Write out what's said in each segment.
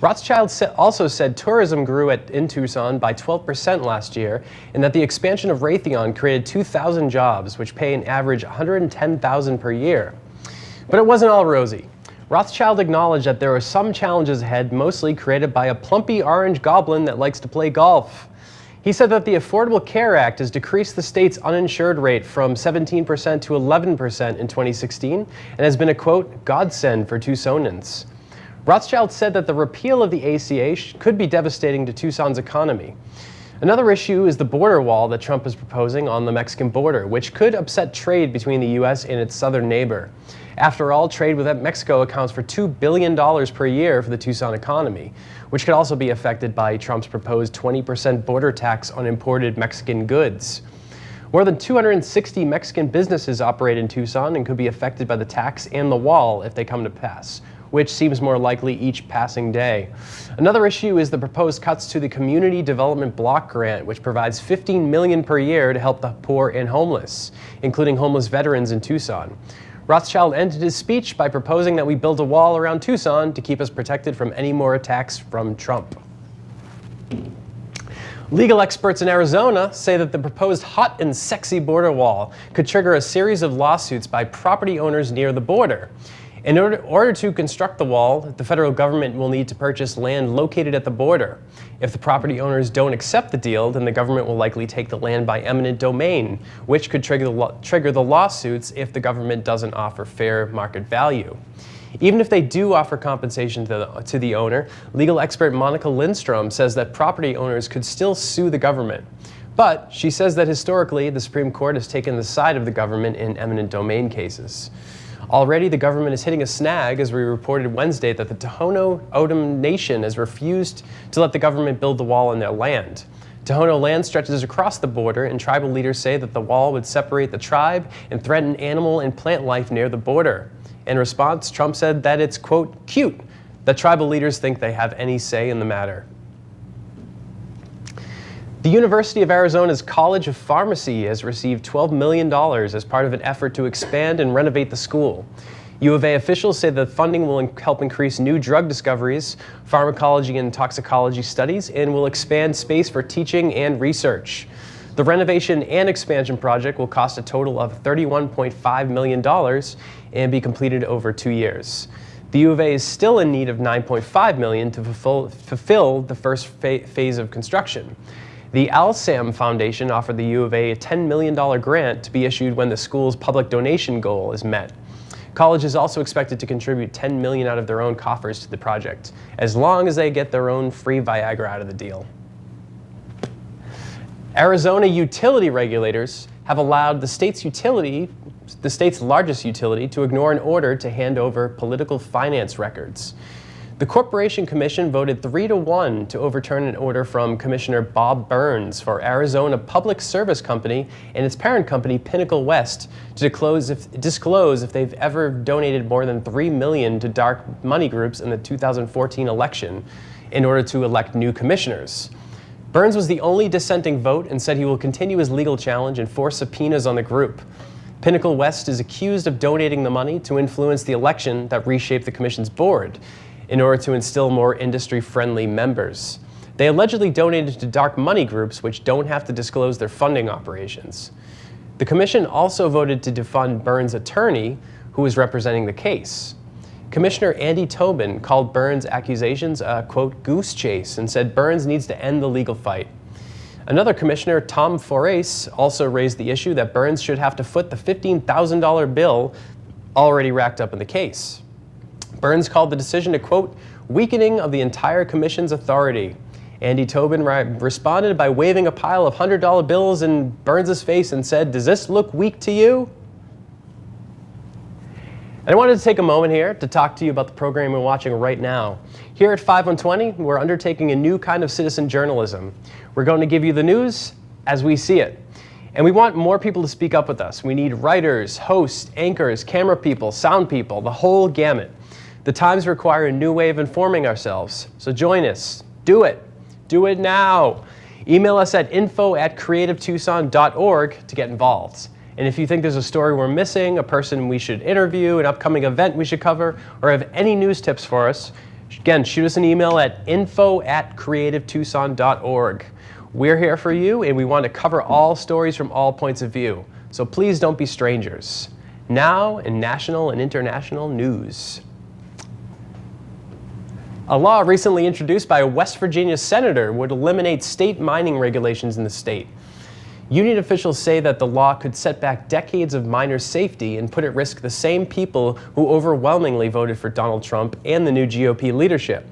Rothschilds also said tourism grew in Tucson by 12% last year, and that the expansion of Raytheon created 2,000 jobs, which pay an average $110,000 per year. But it wasn't all rosy. Rothschild acknowledged that there are some challenges ahead, mostly created by a plumpy orange goblin that likes to play golf. He said that the Affordable Care Act has decreased the state's uninsured rate from 17% to 11% in 2016 and has been a, quote, godsend for Tucsonans. Rothschild said that the repeal of the ACA could be devastating to Tucson's economy. Another issue is the border wall that Trump is proposing on the Mexican border, which could upset trade between the U.S. and its southern neighbor. After all, trade with Mexico accounts for $2 billion per year for the Tucson economy, which could also be affected by Trump's proposed 20% border tax on imported Mexican goods. More than 260 Mexican businesses operate in Tucson and could be affected by the tax and the wall if they come to pass, which seems more likely each passing day. Another issue is the proposed cuts to the Community Development Block Grant, which provides $15 million per year to help the poor and homeless, including homeless veterans in Tucson. Rothschild ended his speech by proposing that we build a wall around Tucson to keep us protected from any more attacks from Trump. Legal experts in Arizona say that the proposed hot and sexy border wall could trigger a series of lawsuits by property owners near the border. In order to construct the wall, the federal government will need to purchase land located at the border. If the property owners don't accept the deal, then the government will likely take the land by eminent domain, which could trigger the lawsuits if the government doesn't offer fair market value. Even if they do offer compensation to the owner, legal expert Monica Lindstrom says that property owners could still sue the government. But she says that historically, the Supreme Court has taken the side of the government in eminent domain cases. Already, the government is hitting a snag, as we reported Wednesday that the Tohono O'odham Nation has refused to let the government build the wall on their land. Tohono land stretches across the border, and tribal leaders say that the wall would separate the tribe and threaten animal and plant life near the border. In response, Trump said that it's, quote, cute that tribal leaders think they have any say in the matter. The University of Arizona's College of Pharmacy has received $12 million as part of an effort to expand and renovate the school. U of A officials say the funding will help increase new drug discoveries, pharmacology and toxicology studies, and will expand space for teaching and research. The renovation and expansion project will cost a total of $31.5 million and be completed over 2 years. The U of A is still in need of $9.5 million to fulfill the first phase of construction. The ALSAM Foundation offered the U of A $10 million grant to be issued when the school's public donation goal is met. College is also expected to contribute $10 million out of their own coffers to the project, as long as they get their own free Viagra out of the deal. Arizona utility regulators have allowed the state's largest utility, to ignore an order to hand over political finance records. The Corporation Commission voted 3-1 to overturn an order from Commissioner Bob Burns for Arizona Public Service Company and its parent company, Pinnacle West, to disclose if they've ever donated more than $3 million to dark money groups in the 2014 election in order to elect new commissioners. Burns was the only dissenting vote and said he will continue his legal challenge and force subpoenas on the group. Pinnacle West is accused of donating the money to influence the election that reshaped the commission's board in order to instill more industry-friendly members. They allegedly donated to dark money groups which don't have to disclose their funding operations. The commission also voted to defund Burns' attorney, who was representing the case. Commissioner Andy Tobin called Burns' accusations a, quote, goose chase, and said Burns needs to end the legal fight. Another commissioner, Tom Forace, also raised the issue that Burns should have to foot the $15,000 bill already racked up in the case. Burns called the decision a, quote, weakening of the entire commission's authority. Andy Tobin responded by waving a pile of $100 bills in Burns' face and said, does this look weak to you? And I wanted to take a moment here to talk to you about the program we're watching right now. Here at 5120, we're undertaking a new kind of citizen journalism. We're going to give you the news as we see it. And we want more people to speak up with us. We need writers, hosts, anchors, camera people, sound people, the whole gamut. The times require a new way of informing ourselves. So join us. Do it. Do it now. Email us at info@creativetucson.org to get involved. And if you think there's a story we're missing, a person we should interview, an upcoming event we should cover, or have any news tips for us, Again, shoot us an email at info@creativetucson.org. We're here for you, and we want to cover all stories from all points of view. So please don't be strangers. Now, in national and international news. A law recently introduced by a West Virginia senator would eliminate state mining regulations in the state. Union officials say that the law could set back decades of miner safety and put at risk the same people who overwhelmingly voted for Donald Trump and the new GOP leadership.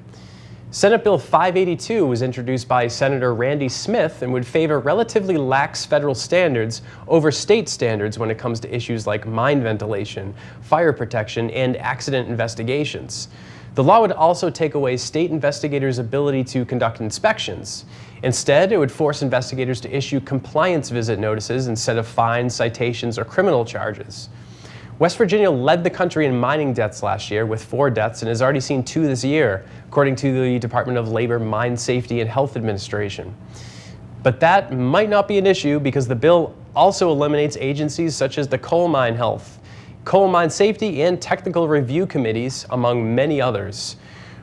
Senate Bill 582 was introduced by Senator Randy Smith and would favor relatively lax federal standards over state standards when it comes to issues like mine ventilation, fire protection, and accident investigations. The law would also take away state investigators' ability to conduct inspections. Instead, it would force investigators to issue compliance visit notices instead of fines, citations, or criminal charges. West Virginia led the country in mining deaths last year with 4 deaths and has already seen 2 this year, according to the Department of Labor Mine Safety and Health Administration. But that might not be an issue because the bill also eliminates agencies such as the Coal Mine Health, Coal Mine Safety, and Technical Review Committees, among many others.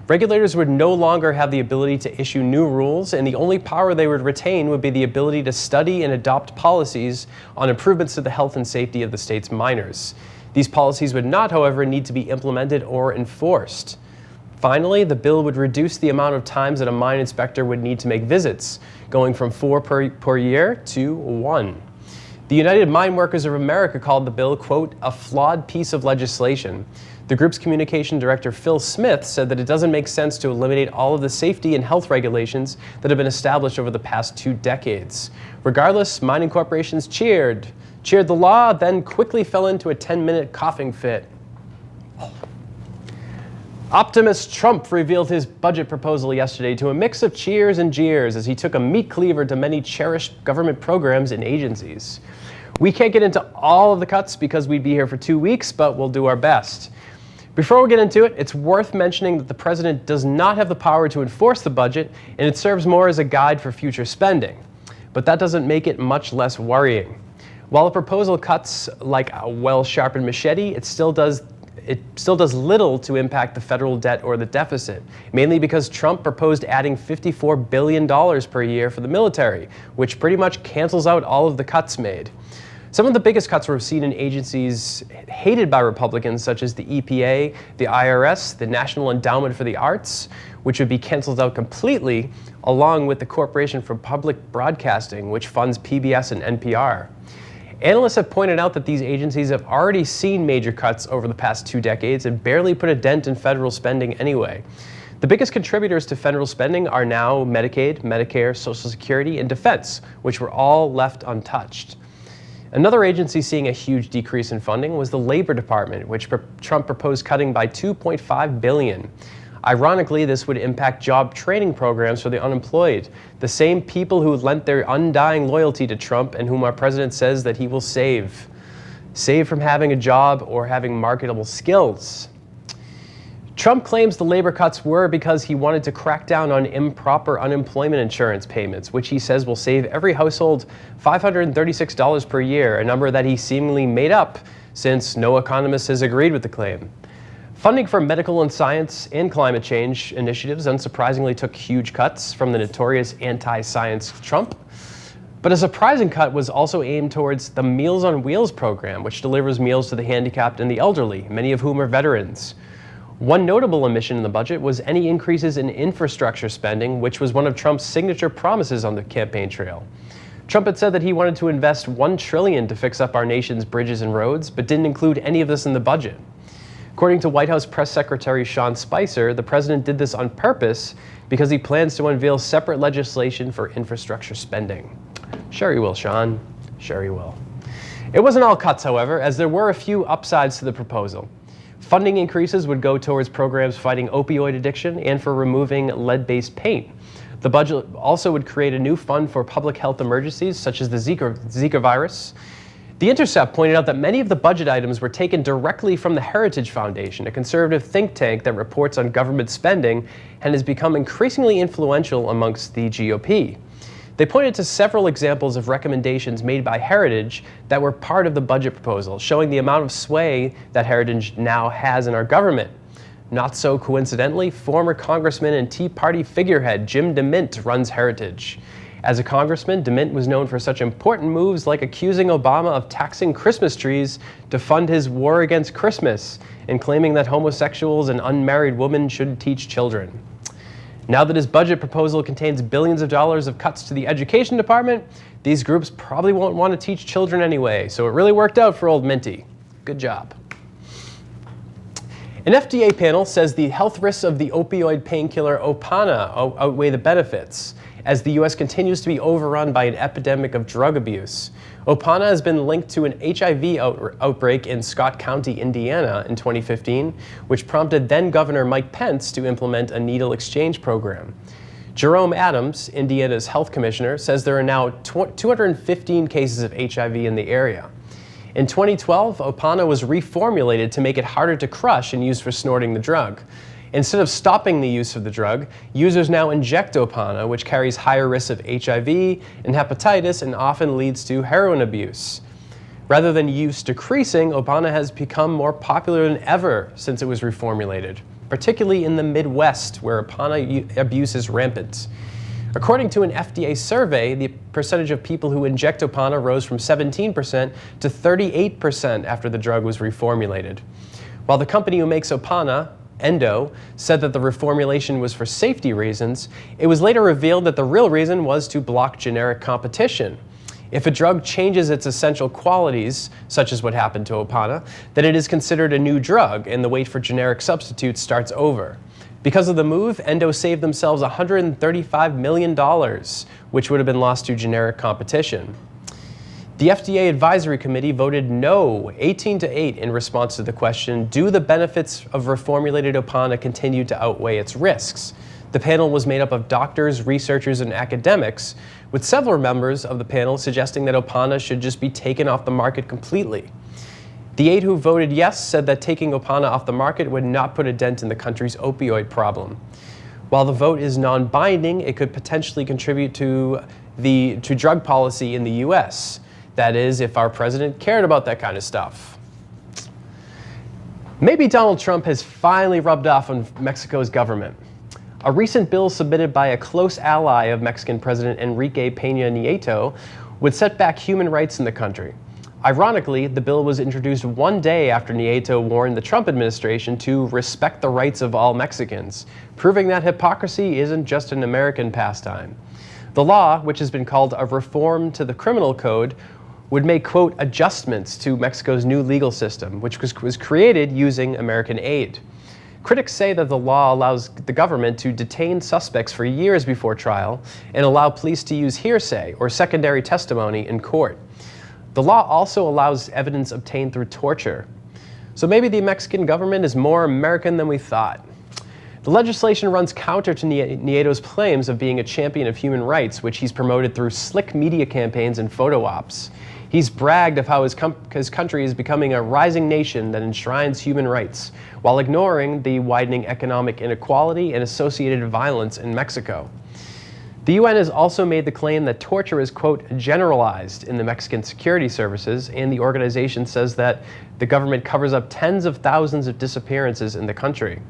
Regulators would no longer have the ability to issue new rules, and the only power they would retain would be the ability to study and adopt policies on improvements to the health and safety of the state's miners. These policies would not, however, need to be implemented or enforced. Finally, the bill would reduce the amount of times that a mine inspector would need to make visits, going from 4 per year to 1. The United Mine Workers of America called the bill, quote, a flawed piece of legislation. The group's communication director, Phil Smith, said that it doesn't make sense to eliminate all of the safety and health regulations that have been established over the past 2 decades. Regardless, mining corporations cheered the law, then quickly fell into a 10-minute coughing fit. Optimist Trump revealed his budget proposal yesterday to a mix of cheers and jeers as he took a meat cleaver to many cherished government programs and agencies. We can't get into all of the cuts because we'd be here for 2 weeks, but we'll do our best. Before we get into it, it's worth mentioning that the president does not have the power to enforce the budget, and it serves more as a guide for future spending. But that doesn't make it much less worrying. While the proposal cuts like a well-sharpened machete, it still does little to impact the federal debt or the deficit, mainly because Trump proposed adding $54 billion per year for the military, which pretty much cancels out all of the cuts made. Some of the biggest cuts were seen in agencies hated by Republicans, such as the EPA, the IRS, the National Endowment for the Arts, which would be canceled out completely, along with the Corporation for Public Broadcasting, which funds PBS and NPR. Analysts have pointed out that these agencies have already seen major cuts over the past 2 decades and barely put a dent in federal spending anyway. The biggest contributors to federal spending are now Medicaid, Medicare, Social Security, and Defense, which were all left untouched. Another agency seeing a huge decrease in funding was the Labor Department, which Trump proposed cutting by $2.5 billion. Ironically, this would impact job training programs for the unemployed, the same people who lent their undying loyalty to Trump and whom our president says that he will save from having a job or having marketable skills. Trump claims the labor cuts were because he wanted to crack down on improper unemployment insurance payments, which he says will save every household $536 per year, a number that he seemingly made up since no economist has agreed with the claim. Funding for medical and science and climate change initiatives unsurprisingly took huge cuts from the notorious anti-science Trump. But a surprising cut was also aimed towards the Meals on Wheels program, which delivers meals to the handicapped and the elderly, many of whom are veterans. One notable omission in the budget was any increases in infrastructure spending, which was one of Trump's signature promises on the campaign trail. Trump had said that he wanted to invest $1 trillion to fix up our nation's bridges and roads, but didn't include any of this in the budget. According to White House Press Secretary Sean Spicer, the president did this on purpose because he plans to unveil separate legislation for infrastructure spending. Sure he will, Sean. Sure he will. It wasn't all cuts, however, as there were a few upsides to the proposal. Funding increases would go towards programs fighting opioid addiction and for removing lead-based paint. The budget also would create a new fund for public health emergencies, such as the Zika virus. The Intercept pointed out that many of the budget items were taken directly from the Heritage Foundation, a conservative think tank that reports on government spending and has become increasingly influential amongst the GOP. They pointed to several examples of recommendations made by Heritage that were part of the budget proposal, showing the amount of sway that Heritage now has in our government. Not so coincidentally, former Congressman and Tea Party figurehead Jim DeMint runs Heritage. As a congressman, DeMint was known for such important moves like accusing Obama of taxing Christmas trees to fund his war against Christmas and claiming that homosexuals and unmarried women should teach children. Now that his budget proposal contains billions of dollars of cuts to the education department, these groups probably won't want to teach children anyway, so it really worked out for old Minty. Good job. An FDA panel says the health risks of the opioid painkiller Opana outweigh the benefits, as the U.S. continues to be overrun by an epidemic of drug abuse. Opana has been linked to an HIV outbreak in Scott County, Indiana in 2015, which prompted then-Governor Mike Pence to implement a needle exchange program. Jerome Adams, Indiana's health commissioner, says there are now 215 cases of HIV in the area. In 2012, Opana was reformulated to make it harder to crush and use for snorting the drug. Instead of stopping the use of the drug, users now inject Opana, which carries higher risks of HIV and hepatitis and often leads to heroin abuse. Rather than use decreasing, Opana has become more popular than ever since it was reformulated, particularly in the Midwest, where Opana abuse is rampant. According to an FDA survey, the percentage of people who inject Opana rose from 17% to 38% after the drug was reformulated. While the company who makes Opana, Endo, said that the reformulation was for safety reasons, it was later revealed that the real reason was to block generic competition. If a drug changes its essential qualities, such as what happened to Opana, then it is considered a new drug and the wait for generic substitutes starts over. Because of the move, Endo saved themselves $135 million, which would have been lost to generic competition. The FDA Advisory Committee voted no, 18-8, in response to the question, do the benefits of reformulated Opana continue to outweigh its risks? The panel was made up of doctors, researchers, and academics, with several members of the panel suggesting that Opana should just be taken off the market completely. The 8 who voted yes said that taking Opana off the market would not put a dent in the country's opioid problem. While the vote is non-binding, it could potentially contribute to drug policy in the U.S., that is, if our president cared about that kind of stuff. Maybe Donald Trump has finally rubbed off on Mexico's government. A recent bill submitted by a close ally of Mexican President Enrique Peña Nieto would set back human rights in the country. Ironically, the bill was introduced one day after Nieto warned the Trump administration to respect the rights of all Mexicans, proving that hypocrisy isn't just an American pastime. The law, which has been called a reform to the criminal code, would make, quote, adjustments to Mexico's new legal system, which was created using American aid. Critics say that the law allows the government to detain suspects for years before trial and allow police to use hearsay or secondary testimony in court. The law also allows evidence obtained through torture. So maybe the Mexican government is more American than we thought. The legislation runs counter to Nieto's claims of being a champion of human rights, which he's promoted through slick media campaigns and photo ops. He's bragged of how his country is becoming a rising nation that enshrines human rights, while ignoring the widening economic inequality and associated violence in Mexico. The UN has also made the claim that torture is, quote, generalized in the Mexican security services, and the organization says that the government covers up tens of thousands of disappearances in the country.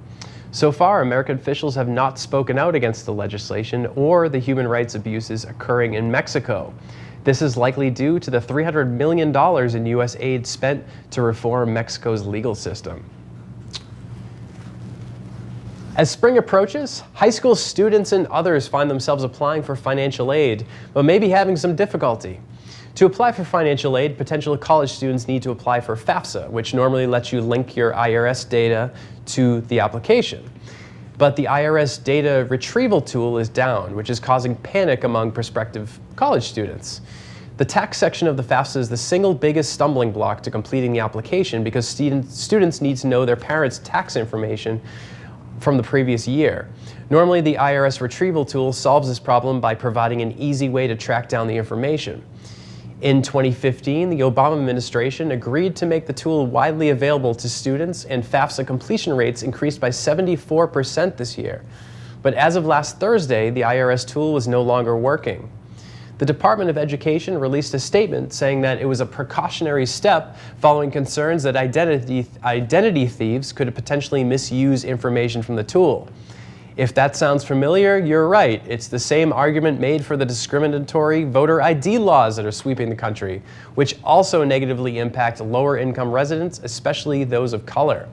So far, American officials have not spoken out against the legislation or the human rights abuses occurring in Mexico. This is likely due to the $300 million in U.S. aid spent to reform Mexico's legal system. As spring approaches, high school students and others find themselves applying for financial aid, but may be having some difficulty. To apply for financial aid, potential college students need to apply for FAFSA, which normally lets you link your IRS data to the application. But the IRS data retrieval tool is down, which is causing panic among prospective college students. The tax section of the FAFSA is the single biggest stumbling block to completing the application because students need to know their parents' tax information from the previous year. Normally, the IRS retrieval tool solves this problem by providing an easy way to track down the information. In 2015, the Obama administration agreed to make the tool widely available to students, and FAFSA completion rates increased by 74% this year. But as of last Thursday, the IRS tool was no longer working. The Department of Education released a statement saying that it was a precautionary step following concerns that identity thieves could potentially misuse information from the tool. If that sounds familiar, you're right. It's the same argument made for the discriminatory voter ID laws that are sweeping the country, which also negatively impact lower-income residents, especially those of color.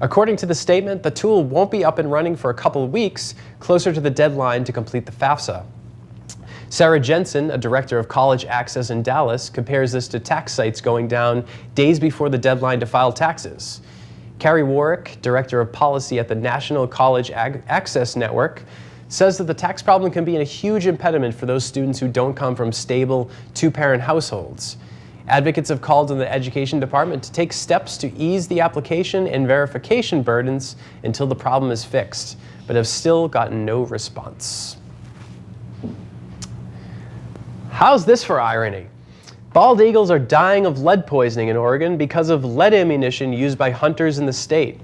According to the statement, the tool won't be up and running for a couple of weeks, closer to the deadline to complete the FAFSA. Sarah Jensen, a director of college access in Dallas, compares this to tax sites going down days before the deadline to file taxes. Carrie Warwick, director of policy at the National College Access Network, says that the tax problem can be a huge impediment for those students who don't come from stable two-parent households. Advocates have called on the Education Department to take steps to ease the application and verification burdens until the problem is fixed, but have still gotten no response. How's this for irony? Bald eagles are dying of lead poisoning in Oregon because of lead ammunition used by hunters in the state.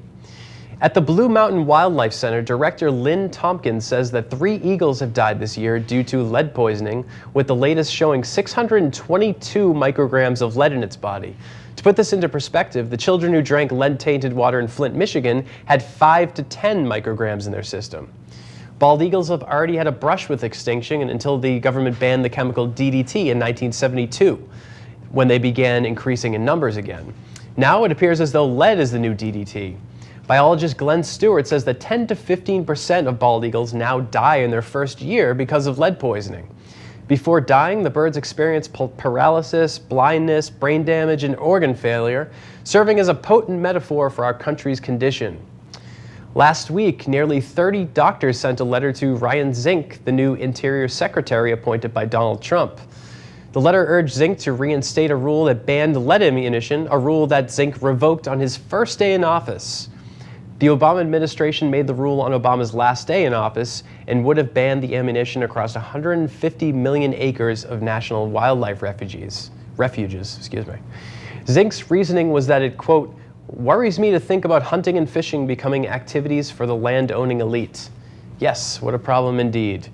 At the Blue Mountain Wildlife Center, Director Lynn Tompkins says that 3 eagles have died this year due to lead poisoning, with the latest showing 622 micrograms of lead in its body. To put this into perspective, the children who drank lead-tainted water in Flint, Michigan had 5 to 10 micrograms in their system. Bald eagles have already had a brush with extinction until the government banned the chemical DDT in 1972, when they began increasing in numbers again. Now it appears as though lead is the new DDT. Biologist Glenn Stewart says that 10 to 15% of bald eagles now die in their first year because of lead poisoning. Before dying, the birds experience paralysis, blindness, brain damage, and organ failure, serving as a potent metaphor for our country's condition. Last week, nearly 30 doctors sent a letter to Ryan Zink, the new Interior Secretary appointed by Donald Trump. The letter urged Zink to reinstate a rule that banned lead ammunition, a rule that Zink revoked on his first day in office. The Obama administration made the rule on Obama's last day in office and would have banned the ammunition across 150 million acres of national wildlife refuges. Zink's reasoning was that it, quote, worries me to think about hunting and fishing becoming activities for the land-owning elite. Yes, what a problem indeed.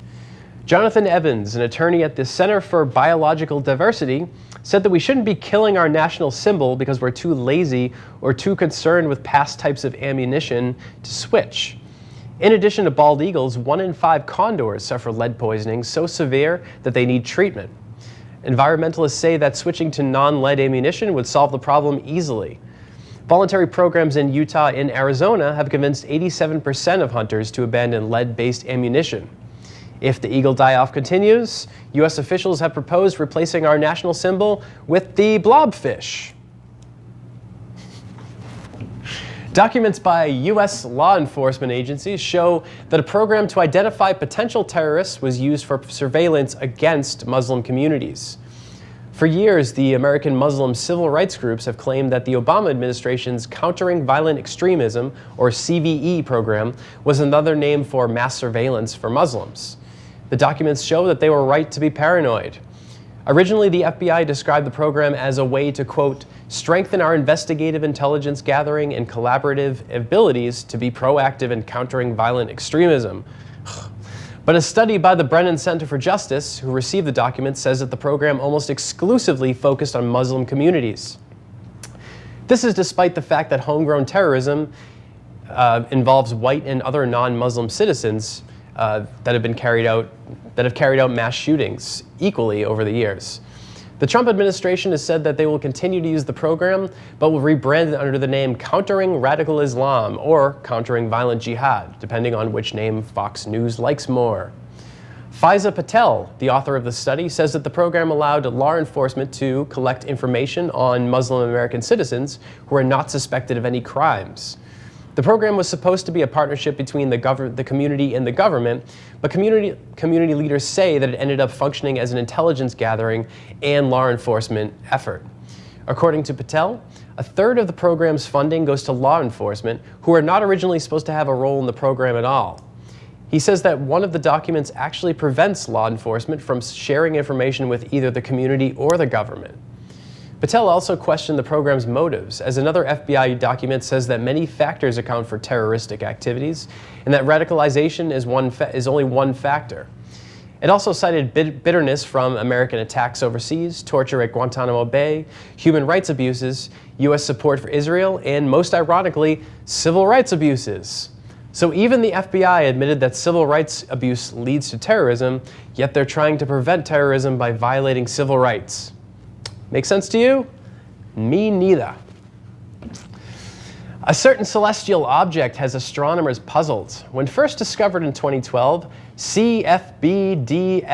Jonathan Evans, an attorney at the Center for Biological Diversity, said that we shouldn't be killing our national symbol because we're too lazy or too concerned with past types of ammunition to switch. In addition to bald eagles, 1 in 5 condors suffer lead poisoning so severe that they need treatment. Environmentalists say that switching to non-lead ammunition would solve the problem easily. Voluntary programs in Utah and Arizona have convinced 87% of hunters to abandon lead-based ammunition. If the eagle die-off continues, U.S. officials have proposed replacing our national symbol with the blobfish. Documents by U.S. law enforcement agencies show that a program to identify potential terrorists was used for surveillance against Muslim communities. For years, the American Muslim civil rights groups have claimed that the Obama administration's Countering Violent Extremism, or CVE program, was another name for mass surveillance for Muslims. The documents show that they were right to be paranoid. Originally, the FBI described the program as a way to, quote, strengthen our investigative intelligence gathering and collaborative abilities to be proactive in countering violent extremism. But a study by the Brennan Center for Justice, who received the documents, says that the program almost exclusively focused on Muslim communities. This is despite the fact that homegrown terrorism involves white and other non-Muslim citizens that have carried out mass shootings equally over the years. The Trump administration has said that they will continue to use the program, but will rebrand it under the name Countering Radical Islam or Countering Violent Jihad, depending on which name Fox News likes more. Faiza Patel, the author of the study, says that the program allowed law enforcement to collect information on Muslim American citizens who are not suspected of any crimes. The program was supposed to be a partnership between the community and the government, but community leaders say that it ended up functioning as an intelligence gathering and law enforcement effort. According to Patel, a third of the program's funding goes to law enforcement, who are not originally supposed to have a role in the program at all. He says that one of the documents actually prevents law enforcement from sharing information with either the community or the government. Patel also questioned the program's motives, as another FBI document says that many factors account for terroristic activities, and that radicalization is only one factor. It also cited bitterness from American attacks overseas, torture at Guantanamo Bay, human rights abuses, U.S. support for Israel, and most ironically, civil rights abuses. So even the FBI admitted that civil rights abuse leads to terrorism, yet they're trying to prevent terrorism by violating civil rights. Make sense to you? Me neither. A certain celestial object has astronomers puzzled. When first discovered in 2012, CFB-DSIR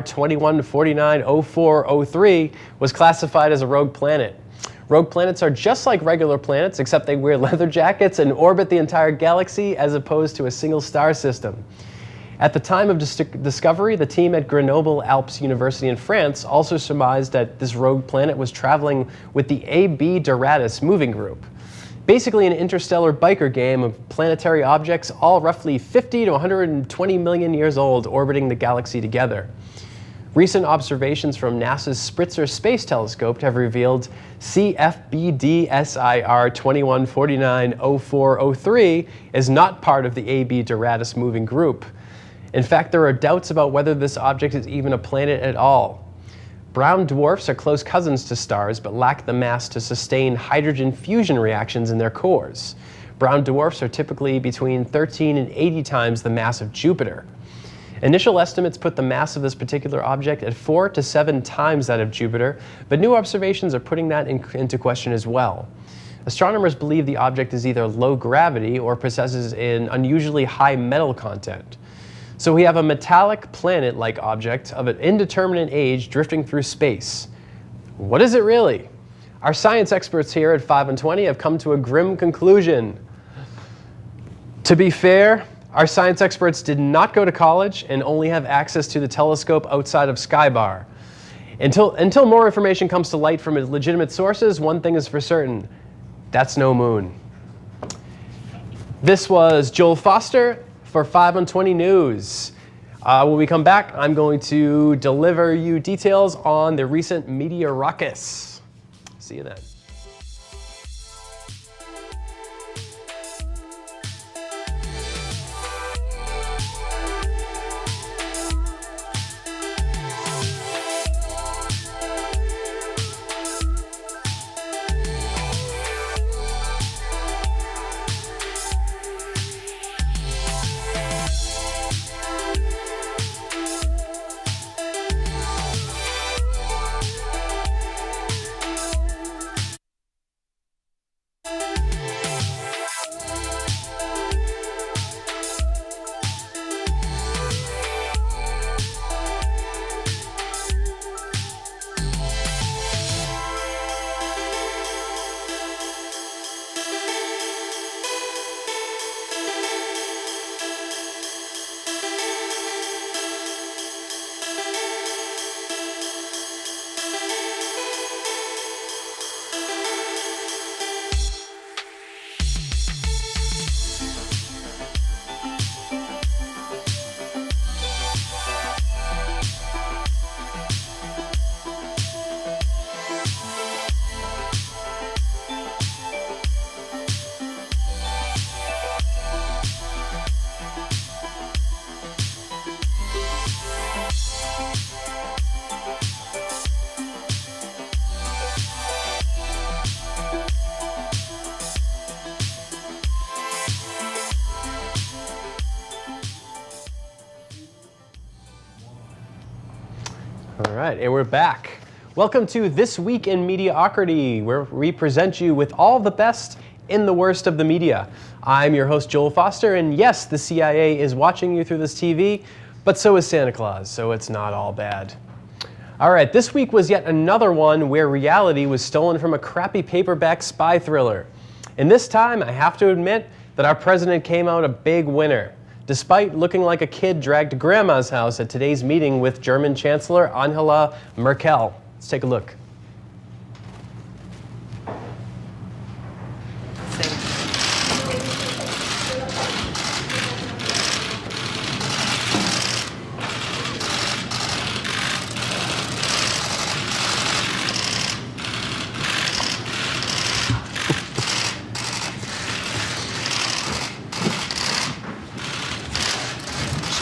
21490403 was classified as a rogue planet. Rogue planets are just like regular planets, except they wear leather jackets and orbit the entire galaxy as opposed to a single star system. At the time of discovery, the team at Grenoble Alpes University in France also surmised that this rogue planet was traveling with the AB Doradus moving group. Basically an interstellar biker game of planetary objects, all roughly 50 to 120 million years old, orbiting the galaxy together. Recent observations from NASA's Spitzer Space Telescope have revealed CFB-DSIR 21490403 is not part of the AB Doradus moving group. In fact, there are doubts about whether this object is even a planet at all. Brown dwarfs are close cousins to stars, but lack the mass to sustain hydrogen fusion reactions in their cores. Brown dwarfs are typically between 13 and 80 times the mass of Jupiter. Initial estimates put the mass of this particular object at 4 to 7 times that of Jupiter, but new observations are putting that into question as well. Astronomers believe the object is either low gravity or possesses an unusually high metal content. So we have a metallic planet-like object of an indeterminate age drifting through space. What is it really? Our science experts here at 5 and 20 have come to a grim conclusion. To be fair, our science experts did not go to college and only have access to the telescope outside of Skybar. Until more information comes to light from legitimate sources, one thing is for certain: that's no moon. This was Joel Foster for 5 on 20 News. When we come back, I'm going to deliver you details on the recent media ruckus. See you then. All right, and we're back. Welcome to This Week in Mediocrity, where we present you with all the best in the worst of the media. I'm your host, Joel Foster, and yes, the CIA is watching you through this TV, but so is Santa Claus, so it's not all bad. All right, this week was yet another one where reality was stolen from a crappy paperback spy thriller. And this time, I have to admit that our president came out a big winner, despite looking like a kid dragged to grandma's house at today's meeting with German Chancellor Angela Merkel. Let's take a look.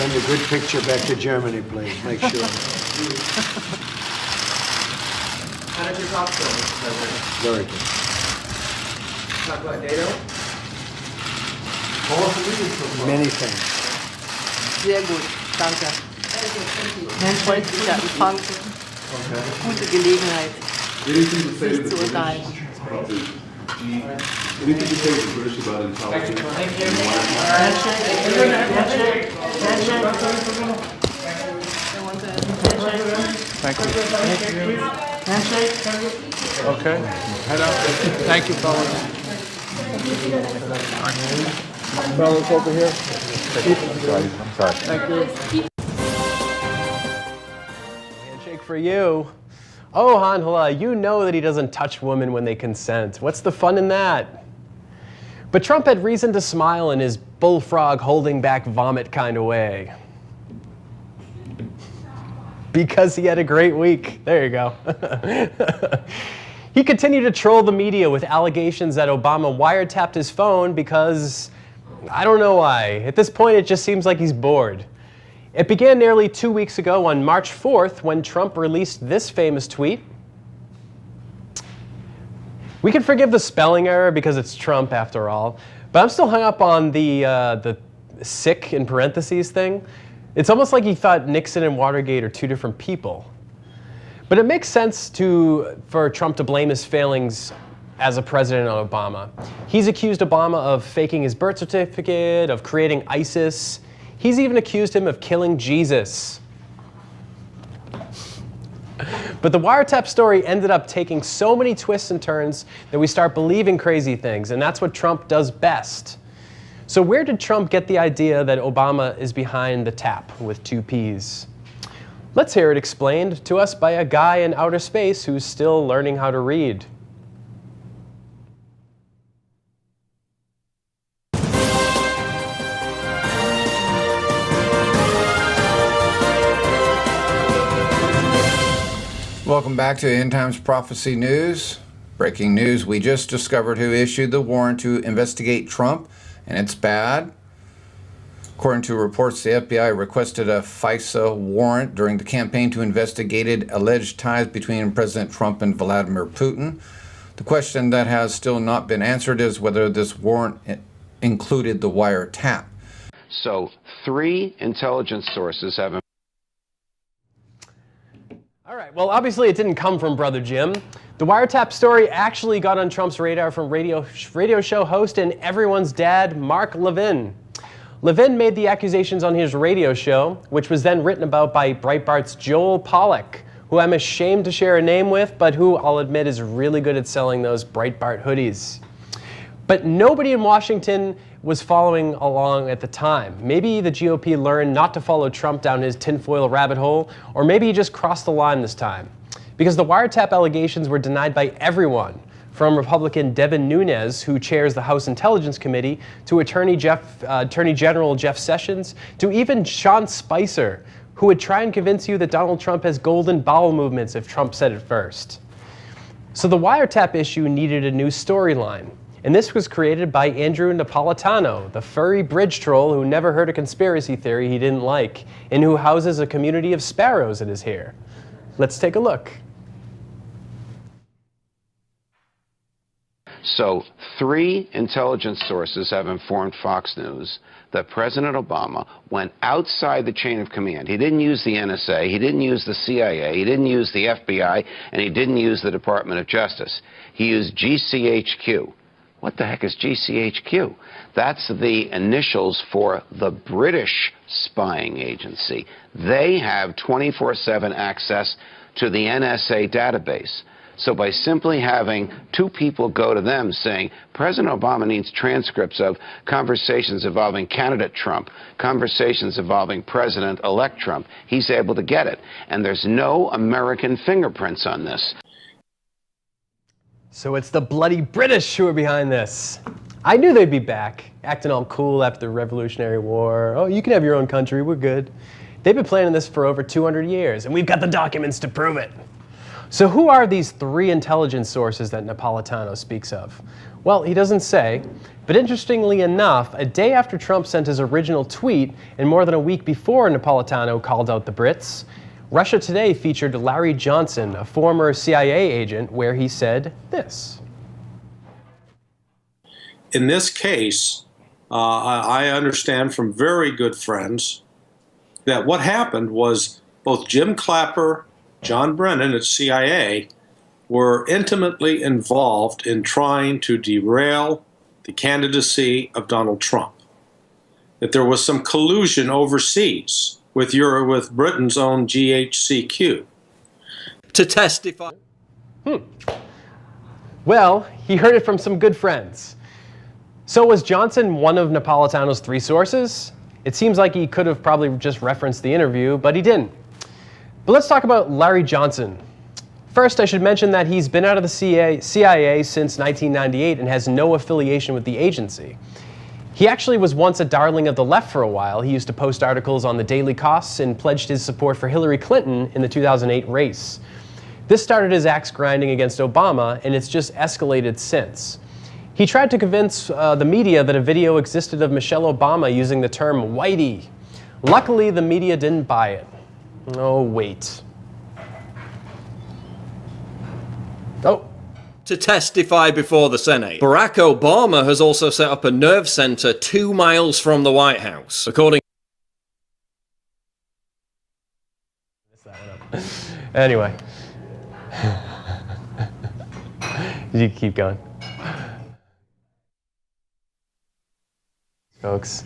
Send a good picture back to Germany, please. Make sure. How did your talk go, Mr. President? Very good. Talk about NATO? Many things. Sehr gut, danke. Freundlicher Empfang, gute Gelegenheit, sich zu unterhalten. Anything to say to the British about intelligence? Handshake. Okay. Head up. Thank you, fellas. Fellas over here. I'm sorry. Thank you. Handshake for you. Oh, Han Hala, you know that he doesn't touch women when they consent. What's the fun in that? But Trump had reason to smile in his bullfrog holding back vomit kind of way. Because he had a great week. There you go. He continued to troll the media with allegations that Obama wiretapped his phone because, I don't know why. At this point, it just seems like he's bored. It began nearly 2 weeks ago on March 4th when Trump released this famous tweet. We can forgive the spelling error because it's Trump after all, but I'm still hung up on the sick in parentheses thing. It's almost like he thought Nixon and Watergate are two different people. But it makes sense for Trump to blame his failings as a president on Obama. He's accused Obama of faking his birth certificate, of creating ISIS. He's even accused him of killing Jesus. But the wiretap story ended up taking so many twists and turns that we start believing crazy things, and that's what Trump does best. So where did Trump get the idea that Obama is behind the tap with 2 Ps? Let's hear it explained to us by a guy in outer space who's still learning how to read. Welcome back to End Times Prophecy News. Breaking news, we just discovered who issued the warrant to investigate Trump, and it's bad. According to reports, the FBI requested a FAFSA warrant during the campaign to investigate alleged ties between President Trump and Vladimir Putin. The question that has still not been answered is whether this warrant included the wiretap. So 3 intelligence sources have... All right, well, obviously it didn't come from Brother Jim. The wiretap story actually got on Trump's radar from radio show host and everyone's dad, Mark Levin. Levin made the accusations on his radio show, which was then written about by Breitbart's Joel Pollack, who I'm ashamed to share a name with, but who I'll admit is really good at selling those Breitbart hoodies. But nobody in Washington was following along at the time. Maybe the GOP learned not to follow Trump down his tinfoil rabbit hole, or maybe he just crossed the line this time. Because the wiretap allegations were denied by everyone, from Republican Devin Nunes, who chairs the House Intelligence Committee, to Attorney General Jeff Sessions, to even Sean Spicer, who would try and convince you that Donald Trump has golden bowel movements if Trump said it first. So the wiretap issue needed a new storyline. And this was created by Andrew Napolitano, the furry bridge troll who never heard a conspiracy theory he didn't like, and who houses a community of sparrows at his hair. Let's take a look. So 3 intelligence sources have informed Fox News that President Obama went outside the chain of command. He didn't use the NSA, he didn't use the CIA, he didn't use the FBI, and he didn't use the Department of Justice. He used GCHQ. What the heck is GCHQ? That's the initials for the British spying agency. They have 24/7 access to the NSA database. So by simply having 2 people go to them saying, President Obama needs transcripts of conversations involving candidate Trump, conversations involving President-elect Trump, he's able to get it. And there's no American fingerprints on this. So it's the bloody British who are behind this. I knew they'd be back, acting all cool after the Revolutionary War. Oh, you can have your own country, we're good. They've been planning this for over 200 years, and we've got the documents to prove it. So who are these 3 intelligence sources that Napolitano speaks of? Well, he doesn't say, But interestingly enough, a day after Trump sent his original tweet, and more than a week before Napolitano called out the Brits, Russia Today featured Larry Johnson, a former CIA agent, where he said this. In this case, I understand from very good friends that what happened was both Jim Clapper, John Brennan at CIA were intimately involved in trying to derail the candidacy of Donald Trump. That there was some collusion overseas with Britain's own GHQ. To testify. Well, he heard it from some good friends. So was Johnson one of Napolitano's three sources? It seems like he could have probably just referenced the interview, but he didn't. But let's talk about Larry Johnson. First, I should mention that he's been out of the CIA since 1998 and has no affiliation with the agency. He actually was once a darling of the left for a while. He used to post articles on the daily costs and pledged his support for Hillary Clinton in the 2008 race. This started his axe grinding against Obama, and it's just escalated since. He tried to convince the media that a video existed of Michelle Obama using the term whitey. Luckily, the media didn't buy it. Oh, wait. Oh. To testify before the Senate. Barack Obama has also set up a nerve center 2 miles from the White House. According Anyway. You keep going. Folks.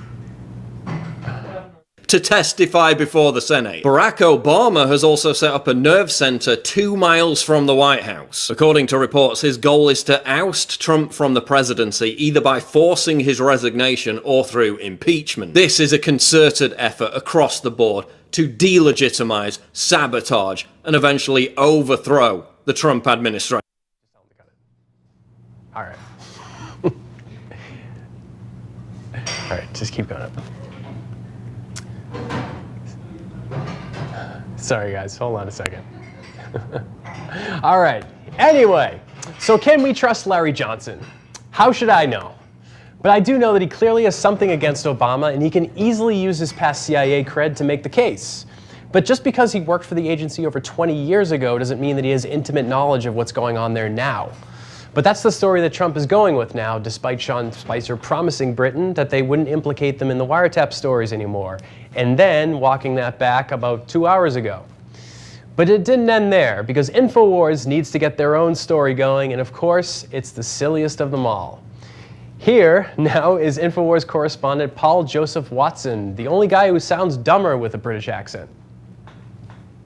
to testify before the Senate. Barack Obama has also set up a nerve center 2 miles from the White House. According to reports, his goal is to oust Trump from the presidency, either by forcing his resignation or through impeachment. This is a concerted effort across the board to delegitimize, sabotage, and eventually overthrow the Trump administration. All right. All right, just keep going up. Sorry, guys. Hold on a second. All right. Anyway, so can we trust Larry Johnson? How should I know? But I do know that he clearly has something against Obama, and he can easily use his past CIA cred to make the case. But just because he worked for the agency over 20 years ago doesn't mean that he has intimate knowledge of what's going on there now. But that's the story that Trump is going with now, despite Sean Spicer promising Britain that they wouldn't implicate them in the Wiretap stories anymore, and then walking that back about 2 hours ago. But it didn't end there, because InfoWars needs to get their own story going, and of course, it's the silliest of them all. Here now is InfoWars correspondent Paul Joseph Watson, the only guy who sounds dumber with a British accent.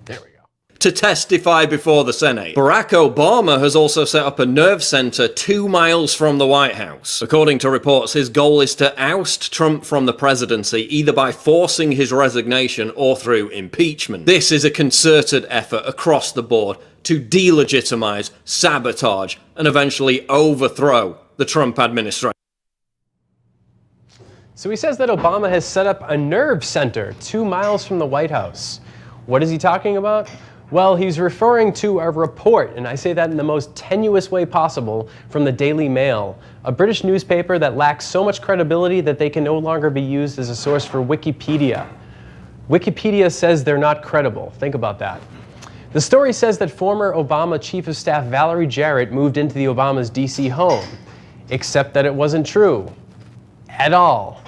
There we go. To testify before the Senate. Barack Obama has also set up a nerve center 2 miles from the White House. According to reports, his goal is to oust Trump from the presidency, either by forcing his resignation or through impeachment. This is a concerted effort across the board to delegitimize, sabotage, and eventually overthrow the Trump administration. So he says that Obama has set up a nerve center 2 miles from the White House. What is he talking about? Well, he's referring to a report, and I say that in the most tenuous way possible, from the Daily Mail, a British newspaper that lacks so much credibility that they can no longer be used as a source for Wikipedia. Wikipedia says they're not credible. Think about that. The story says that former Obama Chief of Staff Valerie Jarrett moved into the Obama's D.C. home, except that it wasn't true. At all.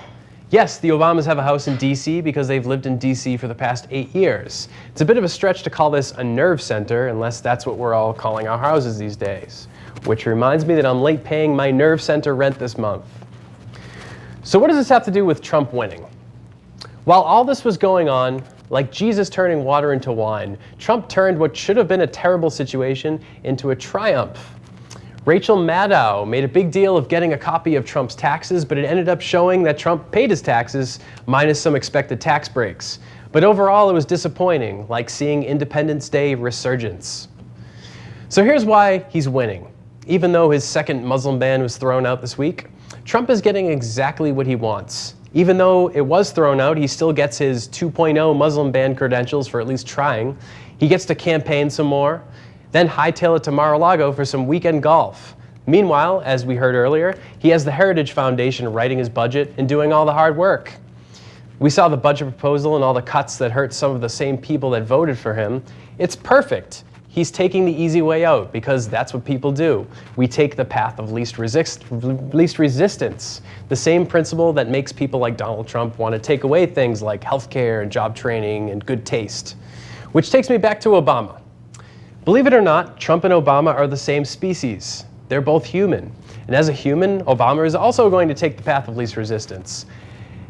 Yes, the Obamas have a house in D.C. because they've lived in D.C. for the past 8 years. It's a bit of a stretch to call this a nerve center, unless that's what we're all calling our houses these days. Which reminds me that I'm late paying my nerve center rent this month. So what does this have to do with Trump winning? While all this was going on, like Jesus turning water into wine, Trump turned what should have been a terrible situation into a triumph. Rachel Maddow made a big deal of getting a copy of Trump's taxes, but it ended up showing that Trump paid his taxes minus some expected tax breaks. But overall, it was disappointing, like seeing Independence Day resurgence. So here's why he's winning. Even though his second Muslim ban was thrown out this week, Trump is getting exactly what he wants. Even though it was thrown out, he still gets his 2.0 Muslim ban credentials for at least trying. He gets to campaign some more, then hightail it to Mar-a-Lago for some weekend golf. Meanwhile, as we heard earlier, he has the Heritage Foundation writing his budget and doing all the hard work. We saw the budget proposal and all the cuts that hurt some of the same people that voted for him. It's perfect. He's taking the easy way out because that's what people do. We take the path of least resistance, the same principle that makes people like Donald Trump want to take away things like healthcare and job training and good taste. Which takes me back to Obama. Believe it or not, Trump and Obama are the same species. They're both human. And as a human, Obama is also going to take the path of least resistance.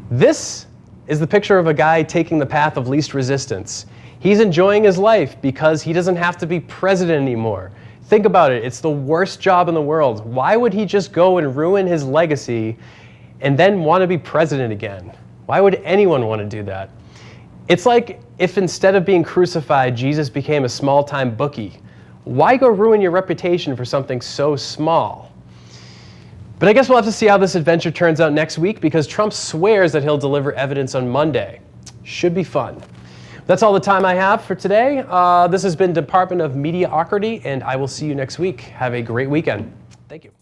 This is the picture of a guy taking the path of least resistance. He's enjoying his life because he doesn't have to be president anymore. Think about it, it's the worst job in the world. Why would he just go and ruin his legacy and then want to be president again? Why would anyone want to do that? It's like if instead of being crucified, Jesus became a small-time bookie. Why go ruin your reputation for something so small? But I guess we'll have to see how this adventure turns out next week because Trump swears that he'll deliver evidence on Monday. Should be fun. That's all the time I have for today. This has been Department of Mediocrity, and I will see you next week. Have a great weekend. Thank you.